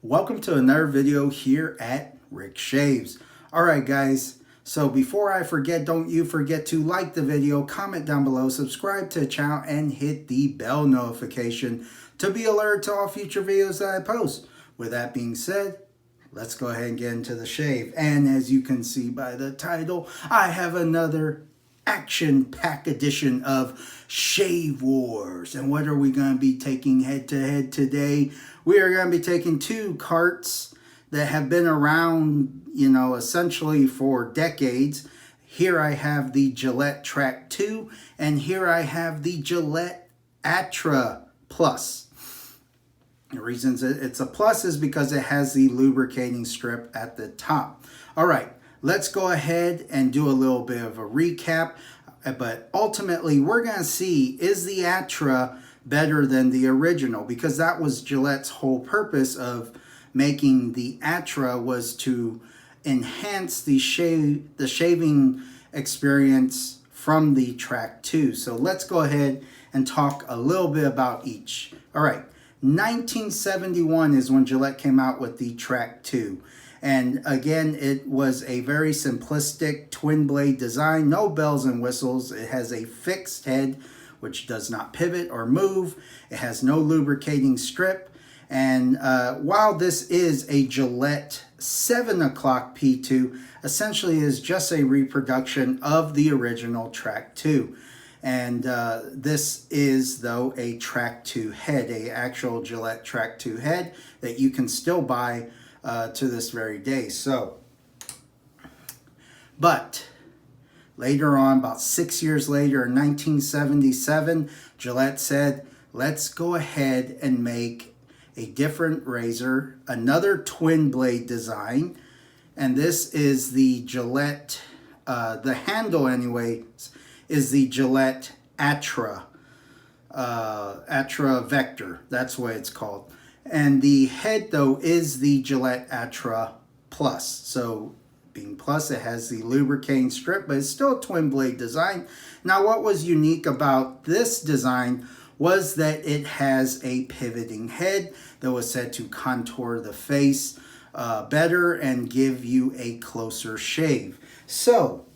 Welcome to another video here at Rick Shaves. Alright guys, so before I forget, don't you forget to like the video, comment down below, subscribe to the channel, and hit the bell notification to be alerted to all future videos that I post. With that being said, let's go ahead and get into the shave. And as you can see by the title, I have another action-packed edition of Shave Wars. And what are we going to be taking head-to-head today? We are going to be taking two carts that have been around, essentially for decades. Here I have the Gillette Trac 2, and here I have the Gillette Atra Plus. The reason it's a plus is because it has the lubricating strip at the top. All right, let's go ahead and do a little bit of a recap. But ultimately, we're going to see, is the Atra better than the original? Because that was Gillette's whole purpose of making the Atra, was to enhance the shaving experience from the Trac 2. So let's go ahead and talk a little bit about each. All right, 1971 is when Gillette came out with the Trac 2. And again, it was a very simplistic twin blade design, no bells and whistles. It has a fixed head, which does not pivot or move. It has no lubricating strip. And while this is a Gillette 7 o'clock P2, essentially is just a reproduction of the original Trac 2. And this is, though, a Trac 2 head, a actual Gillette Trac 2 head that you can still buy to this very day. But later on, about 6 years later, in 1977, Gillette said, let's go ahead and make a different razor, another twin blade design. And this is the Gillette, the handle anyways, is the Gillette Atra, Atra Vector. That's what it's called. And the head, though, is the Gillette Atra Plus. So being plus, it has the lubricating strip, but it's still a twin blade design. Now, what was unique about this design was that it has a pivoting head that was said to contour the face better and give you a closer shave. So,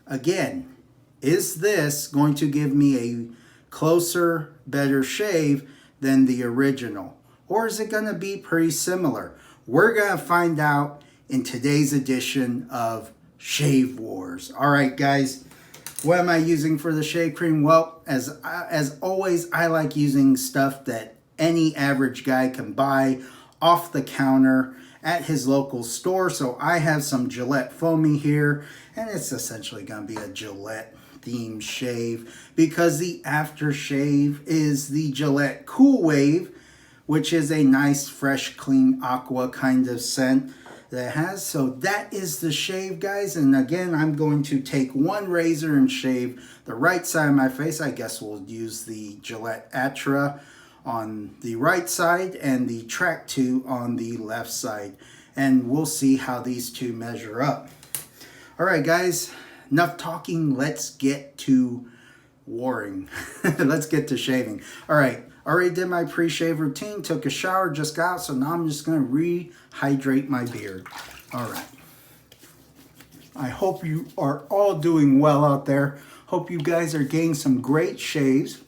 again, is this going to give me a closer, better shave than the original? Or is it going to be pretty similar? We're going to find out in today's edition of Shave Wars. All right, guys, what am I using for the shave cream? Well, as always, I like using stuff that any average guy can buy off the counter at his local store. So I have some Gillette Foamy here, and it's essentially going to be a Gillette themed shave because the aftershave is the Gillette Cool Wave, which is a nice, fresh, clean aqua kind of scent that it has. So that is the shave, guys. And again, I'm going to take one razor and shave the right side of my face. I guess we'll use the Gillette Atra on the right side and the Trac 2 on the left side. And we'll see how these two measure up. All right, guys, enough talking. Let's get to warring. Let's get to shaving. All right. Already did my pre-shave routine, took a shower, just got out, so now I'm just going to rehydrate my beard. All right. I hope you are all doing well out there. Hope you guys are getting some great shaves.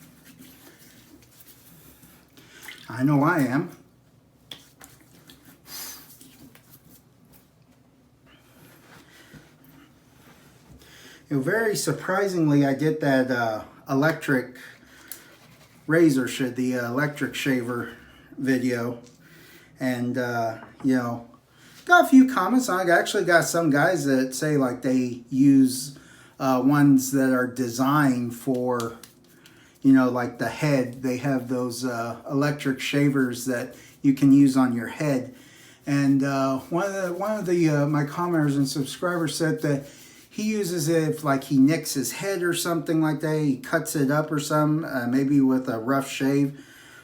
I know I am. Very surprisingly, I did that electric razor the electric shaver video, and got a few comments. I actually got some guys that say like they use ones that are designed for like the head. They have those electric shavers that you can use on your head. And one of the my commenters and subscribers said that he uses it if like he nicks his head or something like that. He cuts it up or something, maybe with a rough shave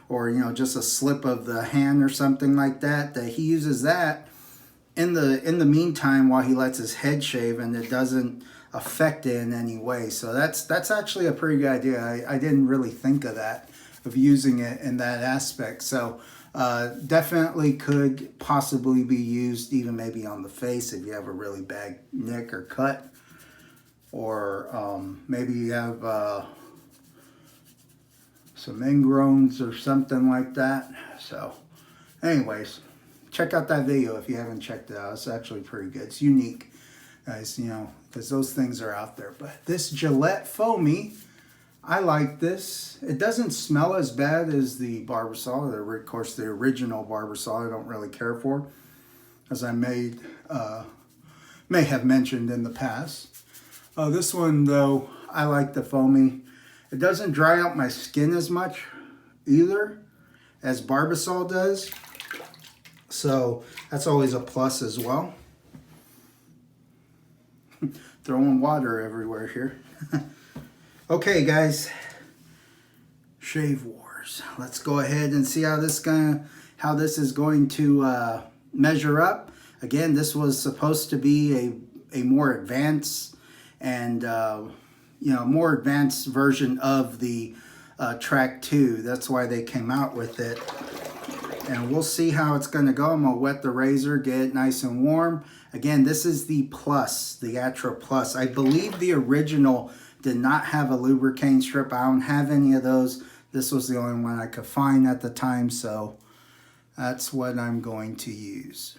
or, just a slip of the hand or something like that, that he uses that in the meantime while he lets his head shave, and it doesn't affect it in any way. So that's actually a pretty good idea. I didn't really think of that, of using it in that aspect. So Definitely could possibly be used even maybe on the face if you have a really bad nick or cut. Or maybe you have some ingrowns or something like that. So anyways, check out that video if you haven't checked it out. It's actually pretty good. It's unique, guys, you know, because those things are out there. But this Gillette Foamy, I like this. It doesn't smell as bad as the Barbasol. Of course, the original Barbasol I don't really care for, as I may have mentioned in the past. This one, though, I like the Foamy. It doesn't dry out my skin as much either as Barbasol does. So that's always a plus as well. Throwing water everywhere here. Okay, guys. Shave Wars. Let's go ahead and see how this is going to measure up. Again, this was supposed to be a more advanced and you know, more advanced version of the Trac 2. That's why they came out with it. And we'll see how it's going to go. I'm going to wet the razor, get it nice and warm. Again, this is the Plus, the Atra Plus. I believe the original did not have a lubricating strip. I don't have any of those. This was the only one I could find at the time, so that's what I'm going to use.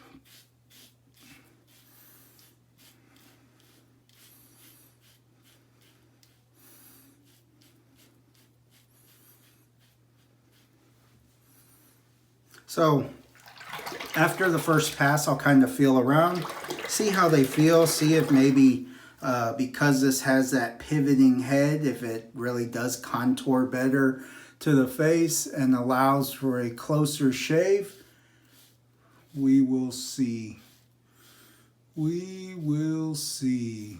So after the first pass, I'll kind of feel around, see how they feel, see if maybe because this has that pivoting head, if it really does contour better to the face and allows for a closer shave. We will see. We will see.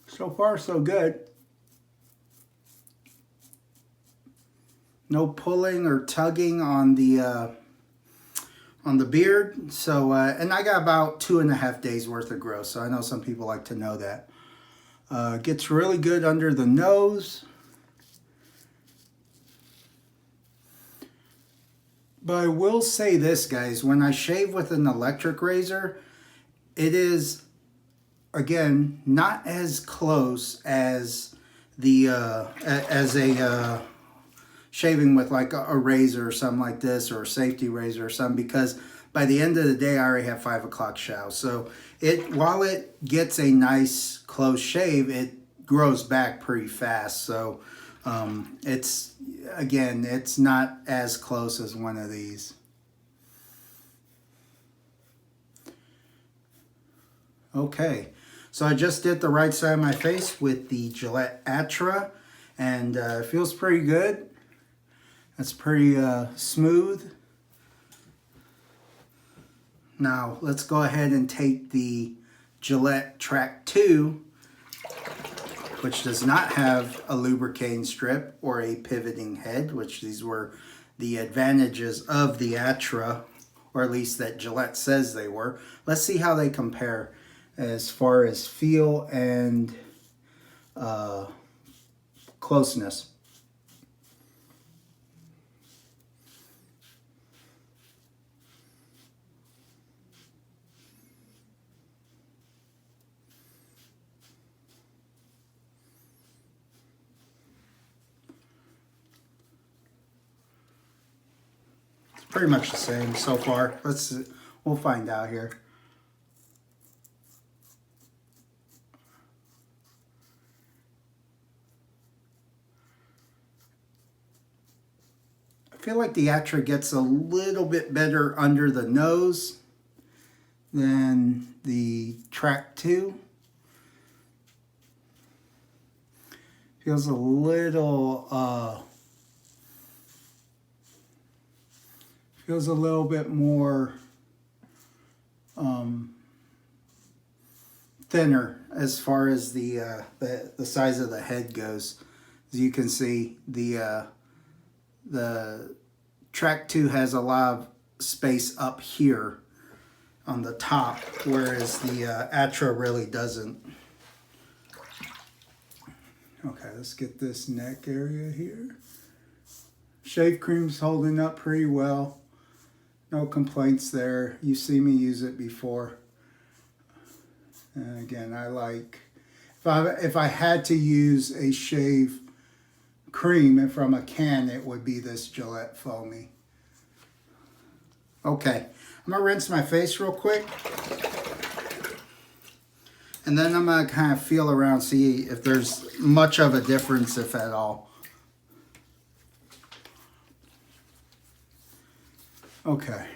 So far, so good. No pulling or tugging on the beard. So, and I got about 2.5 days worth of growth. So I know some people like to know that. Gets really good under the nose. But I will say this, guys. When I shave with an electric razor, it is, again, not as close as the shaving with like a razor or something like this, or a safety razor or something, because by the end of the day I already have 5 o'clock shower. So while it gets a nice close shave, it grows back pretty fast. So it's not as close as one of these. Okay, so I just did the right side of my face with the Gillette Atra, and it feels pretty good. It's pretty smooth. Now let's go ahead and take the Gillette Trac 2, which does not have a lubricating strip or a pivoting head, which these were the advantages of the Atra, or at least that Gillette says they were. Let's see how they compare as far as feel and closeness. Pretty much the same so far. We'll find out here. I feel like the Atra gets a little bit better under the nose than the Trac 2. Feels a little bit more thinner as far as the size of the head goes. As you can see, the Trac 2 has a lot of space up here on the top, whereas the Atra really doesn't. Okay, let's get this neck area here. Shave cream's holding up pretty well. No complaints there. You see me use it before. And again, I like, if I had to use a shave cream from a can, it would be this Gillette Foamy. Okay, I'm gonna rinse my face real quick. And then I'm gonna kind of feel around, see if there's much of a difference, if at all. Okay.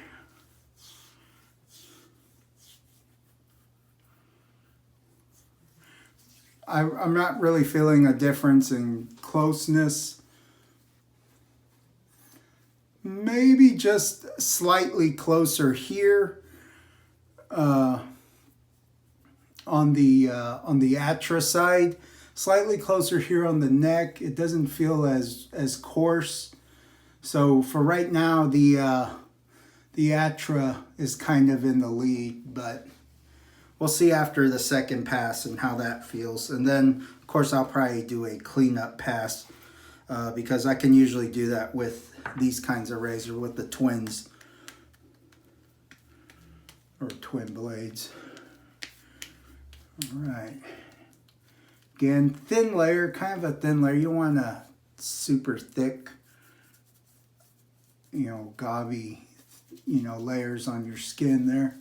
I'm not really feeling a difference in closeness. Maybe just slightly closer here on the Atra side. Slightly closer here on the neck. It doesn't feel as coarse. So for right now, the Atra is kind of in the lead, but we'll see after the second pass and how that feels. And then, of course, I'll probably do a cleanup pass because I can usually do that with these kinds of razor, with the twins or twin blades. All right. Again, thin layer, kind of a thin layer. You want a super thick, gobby, layers on your skin there.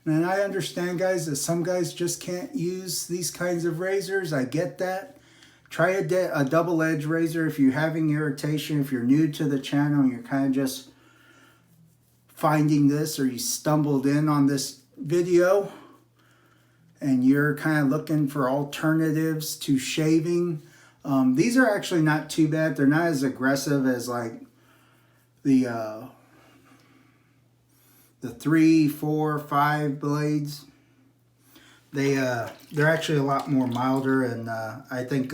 And I understand, guys, that some guys just can't use these kinds of razors. I get that. Try a double-edged razor if you're having irritation, if you're new to the channel and you're kind of just finding this, or you stumbled in on this video and you're kind of looking for alternatives to shaving. These are actually not too bad. They're not as aggressive as like the 3, 4, 5 blades. They're actually a lot more milder, and I think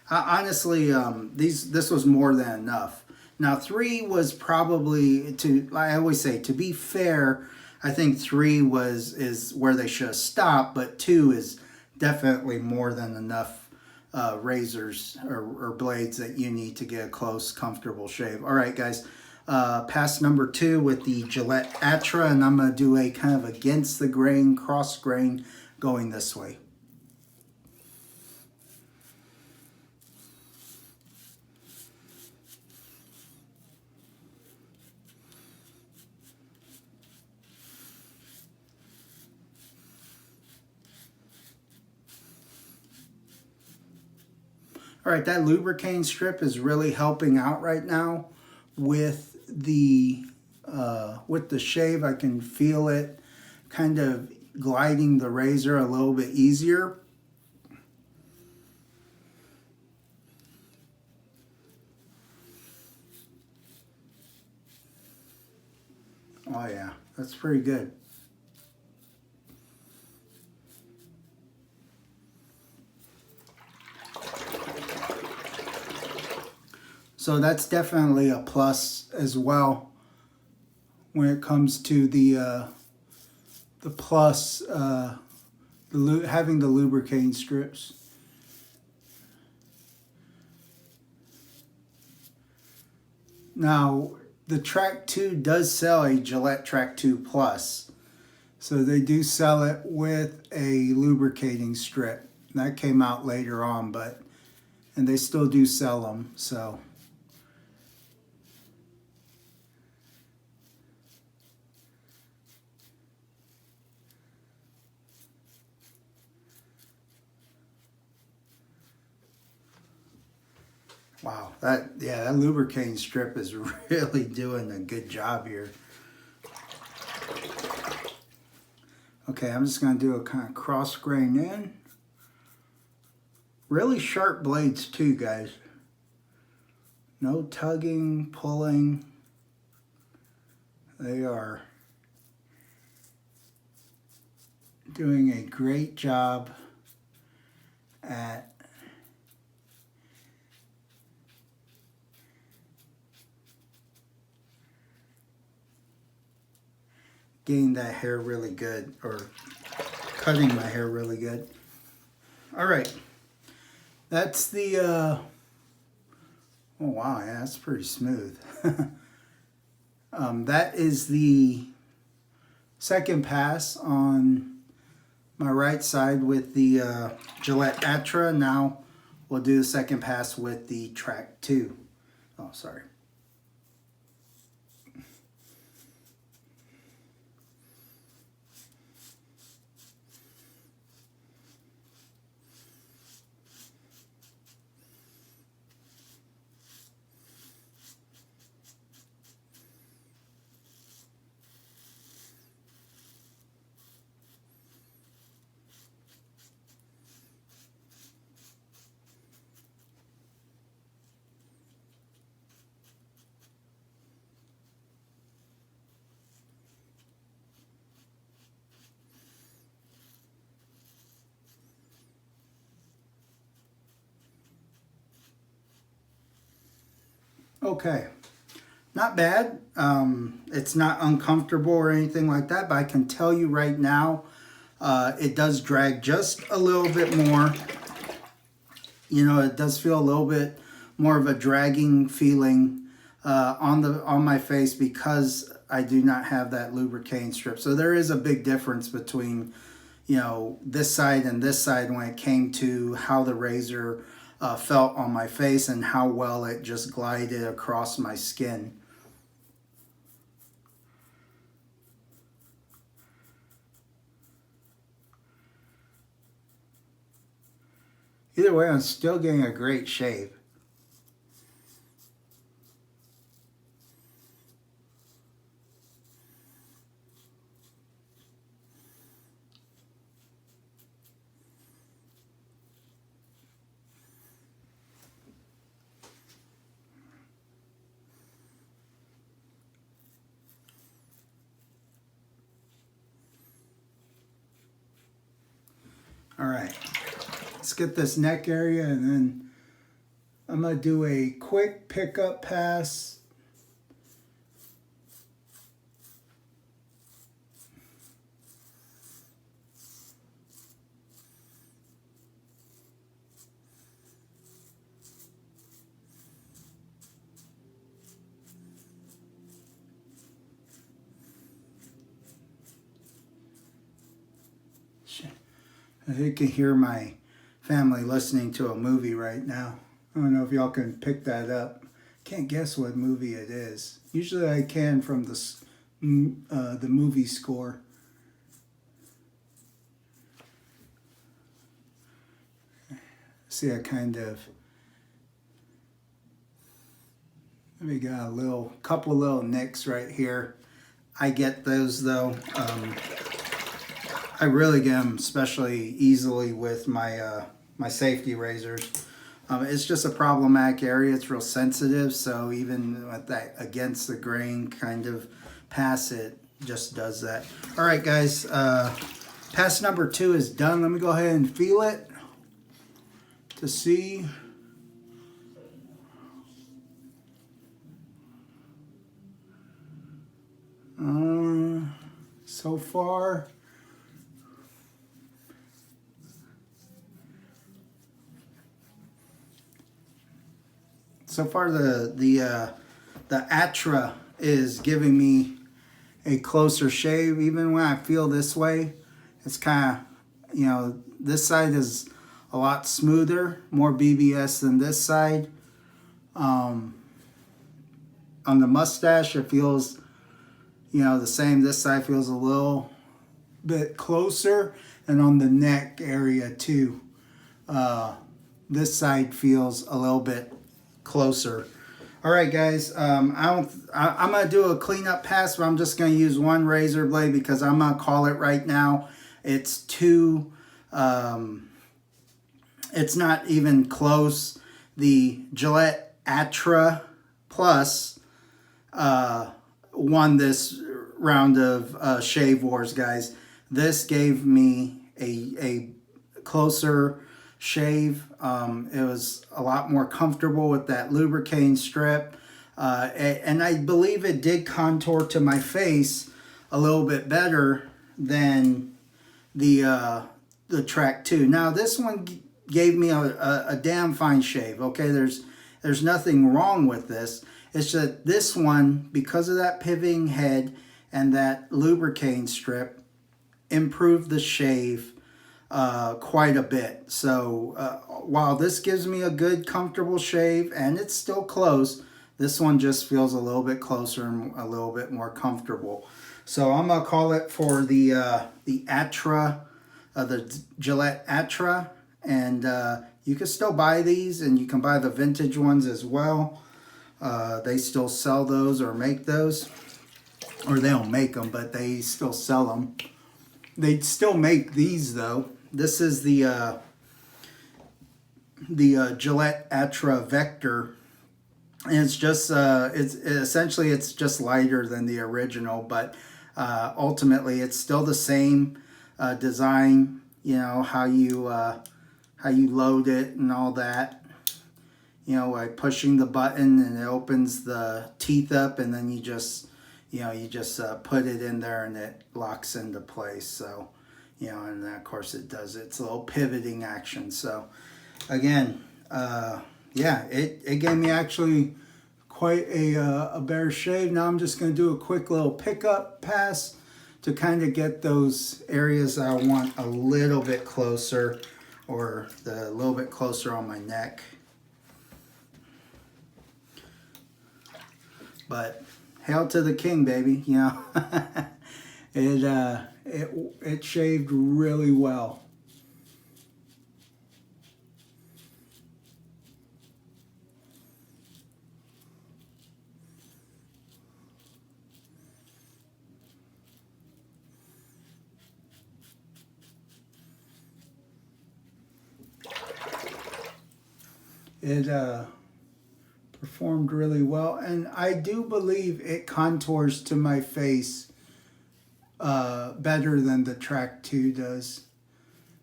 honestly this was more than enough. Now 3 was probably, I always say, to be fair, I think 3 is where they should have stopped, but 2 is definitely more than enough razors or blades that you need to get a close, comfortable shave. All right, guys. Pass number 2 with the Gillette Atra, and I'm going to do a kind of against the grain, cross grain, going this way. All right, that lubricating strip is really helping out right now with the shave. I can feel it kind of gliding the razor a little bit easier. Oh yeah, that's pretty good. So that's definitely a plus as well when it comes to the plus, having the lubricating strips. Now, the Trac 2 does sell a Gillette Trac 2 Plus. So they do sell it with a lubricating strip. That came out later on, and they still do sell them, so. Wow, that lubricating strip is really doing a good job here. Okay, I'm just going to do a kind of cross grain in. Really sharp blades too, guys. No tugging, pulling. They are doing a great job at getting that hair really good, or cutting my hair really good. All right, That's the, oh wow, yeah, that's pretty smooth. That is the second pass on my right side with the Gillette Atra. Now we'll do the second pass with the Trac 2. Oh, sorry. Okay, not bad. It's not uncomfortable or anything like that, but I can tell you right now, it does drag just a little bit more. You know, it does feel a little bit more of a dragging feeling on my face because I do not have that lubricating strip. So there is a big difference between, you know, this side and this side when it came to how the razor felt on my face and how well it just glided across my skin. Either way, I'm still getting a great shave. All right, let's get this neck area, and then I'm gonna do a quick pickup pass. You can hear my family listening to a movie right now. I don't know if y'all can pick that up. Can't guess what movie it is. Usually I can from the movie score. See, I kind of maybe got a couple little nicks right here. I get those though. I really get them especially easily with my my safety razors. It's just a problematic area. It's real sensitive, so even with that against the grain kind of pass, it just does that. All right, guys, pass number 2 is done. Let me go ahead and feel it to see. So far, the Atra is giving me a closer shave. Even when I feel this way, it's kind of, you know, this side is a lot smoother, more BBS than this side. On the mustache, it feels, you know, the same. This side feels a little bit closer, and on the neck area too. This side feels a little bit closer. All right, guys. I'm gonna do a cleanup pass, but I'm just gonna use one razor blade because I'm gonna call it right now. It's too. It's not even close. The Gillette Atra Plus won this round of Shave Wars, guys. This gave me a closer shave. It was a lot more comfortable with that lubricating strip. And I believe it did contour to my face a little bit better than the Trac 2. Now this one gave me a damn fine shave. Okay, there's nothing wrong with this. It's that this one, because of that pivoting head and that lubricating strip, improved the shave quite a bit. So while this gives me a good, comfortable shave, and it's still close, this one just feels a little bit closer and a little bit more comfortable. So I'm gonna call it for the Atra, the Gillette Atra, and you can still buy these, and you can buy the vintage ones as well. They still sell those or make those, or they don't make them, but they still sell them. They still make these though. This is the Gillette Atra Vector. And it's just, essentially it's just lighter than the original, but ultimately it's still the same design, you know, how you load it and all that, you know, by pushing the button and it opens the teeth up, and then you just, you know, put it in there and it locks into place. So, you know, and of course it does its little pivoting action. So again, yeah, it gave me actually quite a better shave. Now I'm just going to do a quick little pickup pass to kind of get those areas I want a little bit closer, or a little bit closer on my neck. But hail to the king, baby, you know. It shaved really well. It performed really well, and I do believe it contours to my face better than the Trac 2 does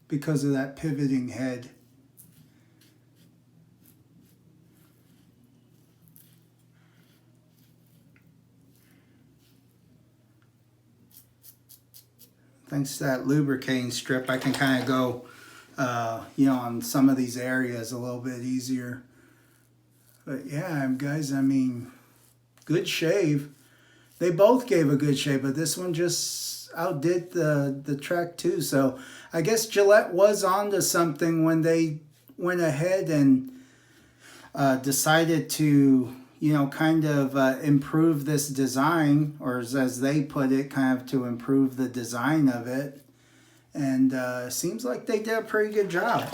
because of that pivoting head. Thanks to that lubricating strip, I can kind of go, you know, on some of these areas a little bit easier. But yeah, guys, I mean, good shave. They both gave a good shave, but this one just outdid the Trac 2. So I guess Gillette was onto something when they went ahead and decided to, you know, kind of improve this design, or as they put it, kind of to improve the design of it. And seems like they did a pretty good job.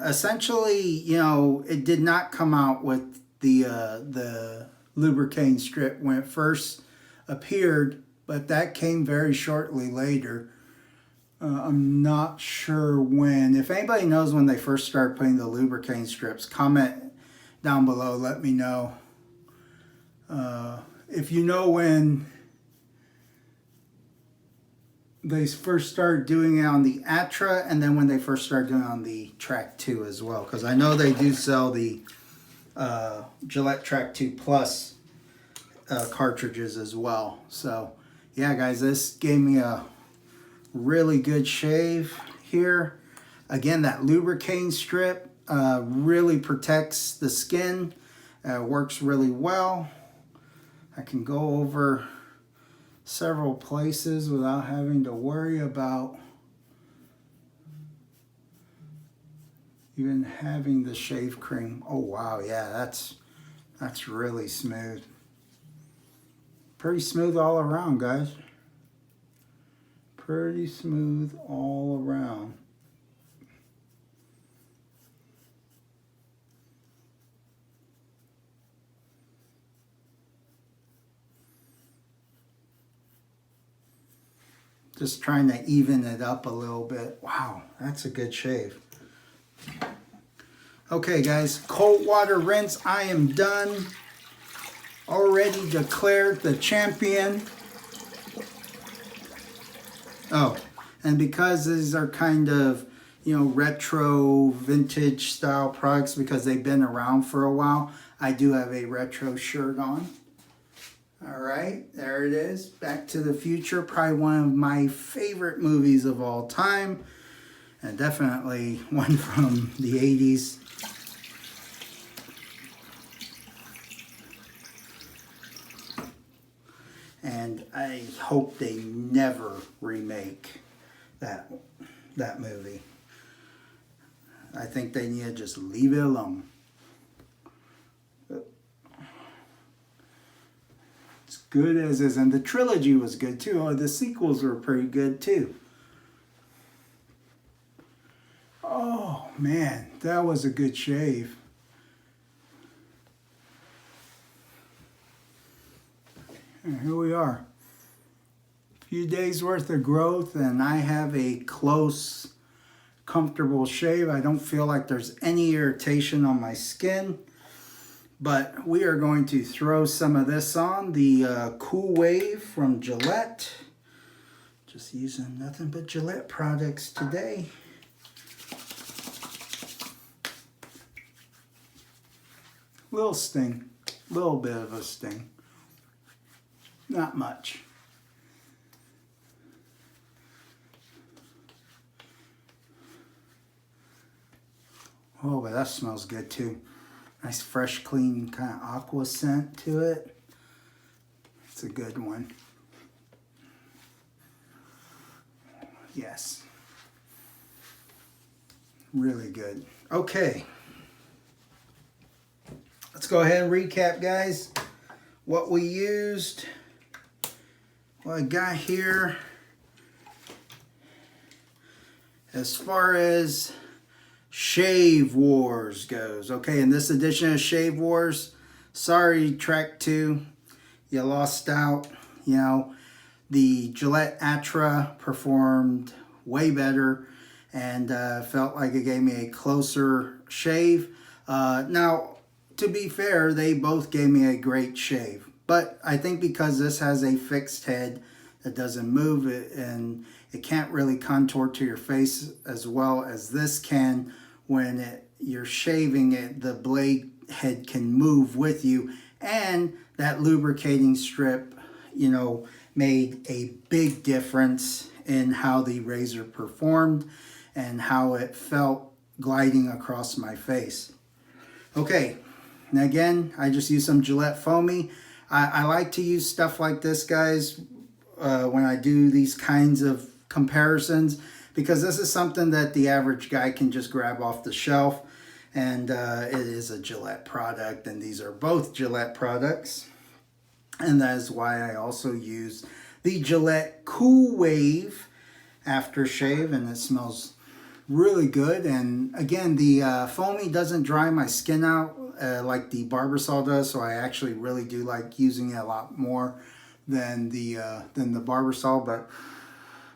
Essentially, you know, it did not come out with the lubricating strip when it first appeared, but that came very shortly later. I'm not sure when. If anybody knows when they first started putting the lubricating strips, comment down below, let me know. If you know when they first started doing it on the Atra, and then when they first started doing it on the Trac 2 as well, because I know they do sell the Gillette Trac 2 Plus cartridges as well. So yeah, guys, this gave me a really good shave here. Again, that lubricating strip really protects the skin. Works really well. I can go over several places without having to worry about even having the shave cream. Oh wow, yeah, that's really smooth. Pretty smooth all around, guys. Pretty smooth all around. Just trying to even it up a little bit. Wow, that's a good shave. Okay, guys, cold water rinse. I am done. Already declared the champion. Oh, and because these are kind of, you know, retro vintage style products, because they've been around for a while, I do have a retro shirt on. All right, there it is. Back to the Future, probably one of my favorite movies of all time. And definitely one from the 80s. And I hope they never remake that movie. I think they need to just leave it alone. It's good as is, and the trilogy was good too. Oh, the sequels were pretty good too. Oh man, that was a good shave. And here we are. A few days worth of growth, and I have a close, comfortable shave. I don't feel like there's any irritation on my skin. But we are going to throw some of this on, the Cool Wave from Gillette. Just using nothing but Gillette products today. Little sting, little bit of a sting. Not much. Oh, but that smells good too. Nice, fresh, clean, kind of aqua scent to it. It's a good one. Yes. Really good. Okay. Let's go ahead and recap, guys, what we used. What I got here, as far as Shave Wars goes. Okay, in this edition of Shave Wars, sorry Trac 2, you lost out. You know, the Gillette Atra performed way better and felt like it gave me a closer shave. Now, to be fair, they both gave me a great shave. But I think because this has a fixed head that doesn't move it, and it can't really contour to your face as well as this can, when you're shaving it, the blade head can move with you. And that lubricating strip, you know, made a big difference in how the razor performed and how it felt gliding across my face. Okay, and again, I just used some Gillette Foamy. I like to use stuff like this, guys, when I do these kinds of comparisons, because this is something that the average guy can just grab off the shelf, and it is a Gillette product, and these are both Gillette products, and that is why I also use the Gillette Cool Wave aftershave, and it smells really good. And again, the foamy doesn't dry my skin out like the Barbasol does, so I actually really do like using it a lot more than the Barbasol. But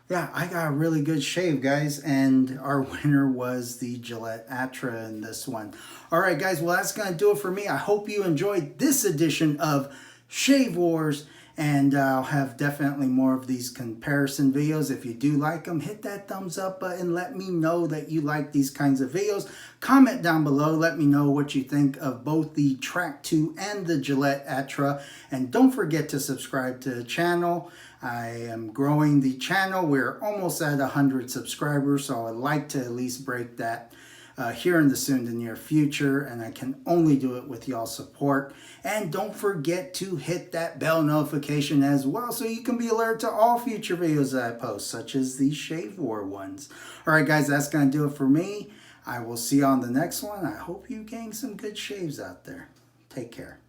yeah, I got a really good shave, guys, and our winner was the Gillette Atra in this one. All right, guys, well, that's gonna do it for me. I hope you enjoyed this edition of Shave Wars, and I'll have definitely more of these comparison videos. If you do like them, hit that thumbs up button. Let me know that you like these kinds of videos. Comment down below. Let me know what you think of both the Trac 2 and the Gillette Atra. And don't forget to subscribe to the channel. I am growing the channel. We're almost at 100 subscribers, so I'd like to at least break that here in the soon to near future, and I can only do it with y'all's support. And don't forget to hit that bell notification as well, so you can be alerted to all future videos that I post, such as these Shave War ones. All right, guys, that's going to do it for me. I will see you on the next one. I hope you gain some good shaves out there. Take care.